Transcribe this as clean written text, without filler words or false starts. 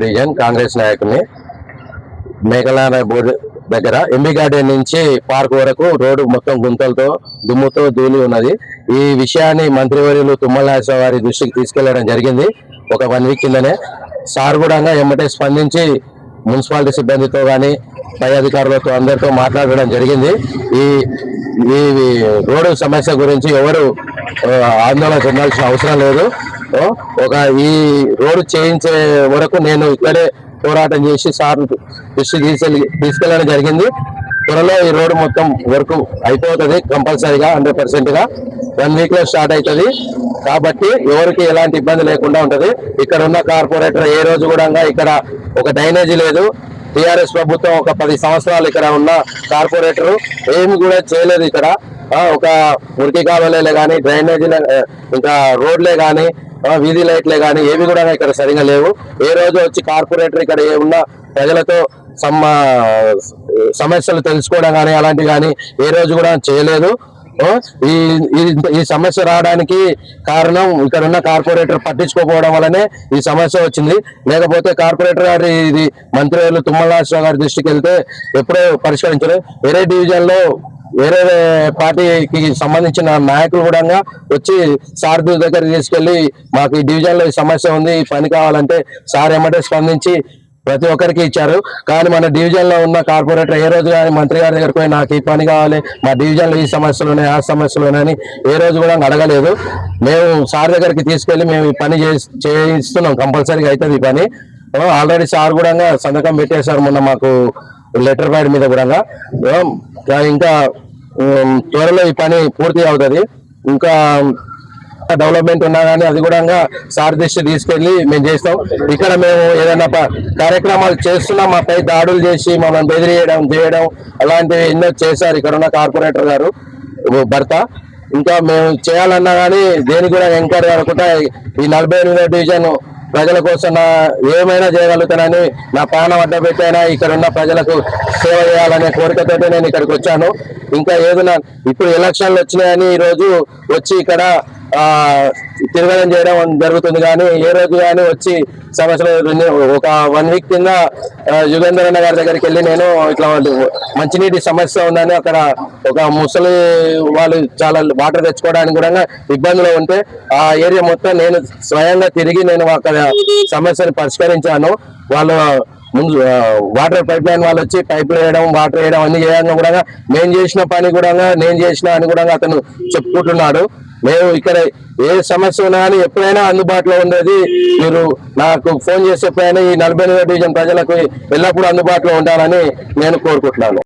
Division Congress నాయకుని మేఘలాన board దగ్గర MB garden నుంచి పార్క్ వరకు రోడ్డు మొత్తం గుంతలతో దుమ్ముతో ధూళి ఉన్నది. ఈ విషయాన్ని మంత్రివర్యులు తుమ్మల నాగేశ్వరరావు వారి దృష్టికి తీసుకెళ్లడం జరిగింది. ఒక 1 వీక్ కిందనే సార్ కూడా ఎమ్మటే స్పందించి మున్సిపాలిటీ సిబ్బందితో కానీ పై అధికారులతో అందరితో మాట్లాడడం జరిగింది. ఈ ఈ రోడ్డు సమస్య గురించి ఎవరు ఆందోళన చెందాల్సిన అవసరం లేదు. ఈ రోడ్డు చేయించే వరకు నేను ఇక్కడే పోరాటం చేసి సార్ దృష్టి తీసుకెళ్ళడం జరిగింది. త్వరలో ఈ రోడ్డు మొత్తం వర్క్ అయిపోతుంది కంపల్సరీగా 100% గా 1 వీక్ లో స్టార్ట్ అవుతుంది. కాబట్టి ఎవరికి ఎలాంటి ఇబ్బంది లేకుండా ఉంటది. ఇక్కడ ఉన్న కార్పొరేటర్ ఏ రోజు కూడా ఇక్కడ ఒక డ్రైనేజీ లేదు. టీఆర్ఎస్ ప్రభుత్వం ఒక 10 సంవత్సరాలు ఇక్కడ ఉన్న కార్పొరేటర్ ఏమి కూడా చేయలేదు. ఇక్కడ ఒక మురికి కాలువలే కానీ డ్రైనేజీలే ఇంకా రోడ్లే కానీ వీధి లైట్లే కానీ ఏవి కూడా ఇక్కడ సరిగా లేవు. ఏ రోజు వచ్చి కార్పొరేటర్ ఇక్కడ ఉన్న ప్రజలతో సమస్యలు తెలుసుకోవడం కానీ అలాంటివి కానీ ఏ రోజు కూడా చేయలేదు. ఈ సమస్య రావడానికి కారణం ఇక్కడ ఉన్న కార్పొరేటర్ పట్టించుకోకపోవడం వల్లనే ఈ సమస్య వచ్చింది. లేకపోతే కార్పొరేటర్ గారి ఇది మంత్రివర్యులు తుమ్మల నాగేశ్వరరావు గారి దృష్టికి వెళ్తే ఎప్పుడో పరిష్కరించారు. వేరే డివిజన్ లో వేరే పార్టీకి సంబంధించిన నాయకులు కూడా వచ్చి సార్ దగ్గర తీసుకెళ్లి మాకు ఈ డివిజన్ లో ఈ సమస్య ఉంది, ఈ పని కావాలంటే సార్ ఎమ్మటే స్పందించి ప్రతి ఒక్కరికి ఇచ్చారు. కానీ మన డివిజన్ లో ఉన్న కార్పొరేటర్ ఏ రోజు కానీ మంత్రి గారి దగ్గరికి పోయి నాకు ఈ పని కావాలి, మా డివిజన్ లో ఈ సమస్యలు ఉన్నాయి ఆ సమస్యలు ఉన్నాయని ఏ రోజు కూడా అడగలేదు. మేము సార్ దగ్గరికి తీసుకెళ్లి మేము ఈ పని చేయిస్తున్నాం, కంపల్సరీగా అవుతుంది ఈ పని. ఆల్రెడీ సార్ కూడా సంతకం పెట్టేశారు మొన్న మాకు లెటర్ ప్యాడ్ మీద కూడా. ఇంకా త్వరలో ఈ పని పూర్తి అవుతుంది. ఇంకా డెవలప్మెంట్ ఉన్నా కానీ అది కూడా సార్ దృష్టి తీసుకెళ్లి మేము చేస్తాం. ఇక్కడ మేము ఏదైనా కార్యక్రమాలు చేస్తున్నాం, మాపై దాడులు చేసి మమ్మల్ని బెదిరియడం అలాంటివి ఎన్నో చేశారు ఇక్కడ ఉన్న కార్పొరేటర్ గారు భర్త. ఇంకా మేము చేయాలన్నా కానీ దేని కూడా ఎంక్వైరీ అనుకుంటా ఈ 48వ డివిజన్ ప్రజల కోసం ఏమైనా చేయగలుగుతానని నా ప్రాణం అడ్డపెట్టైనా ఇక్కడ ఉన్న ప్రజలకు సేవ చేయాలనే కోరికతో నేను ఇక్కడికి వచ్చాను. ఇంకా ఏదైనా ఇప్పుడు ఎలక్షన్లు వచ్చినాయని ఈ రోజు వచ్చి ఇక్కడ తిరగడం చేయడం జరుగుతుంది. కానీ ఏ రోజు కానీ వచ్చి సమస్యలు ఒక 1 వీక్ కింద యుగేందర్ అన్న గారి దగ్గరికి వెళ్ళి నేను ఇట్లా మంచినీటి సమస్య ఉందని అక్కడ ఒక ముసలి వాళ్ళు చాలా వాటర్ తెచ్చుకోవడానికి కూడా ఇబ్బందులు ఉంటే ఆ ఏరియా మొత్తం నేను స్వయంగా తిరిగి నేను అక్కడ సమస్యను పరిష్కరించాను. వాళ్ళు ముందు వాటర్ పైప్ లైన్ వాళ్ళు వచ్చి పైపులు వేయడం వాటర్ వేయడం అన్ని చేయడం కూడా నేను చేసిన పని కూడా నేను చేసిన అని కూడా అతను చెప్పుకుంటున్నాడు. మేము ఇక్కడ ఏ సమస్య ఉన్నా కానీ ఎప్పుడైనా అందుబాటులో ఉండేది. మీరు నాకు ఫోన్ చేసి ఎప్పుడైనా ఈ 48వ డివిజన్ ప్రజలకు ఎల్లప్పుడూ అందుబాటులో ఉండాలని నేను కోరుకుంటున్నాను.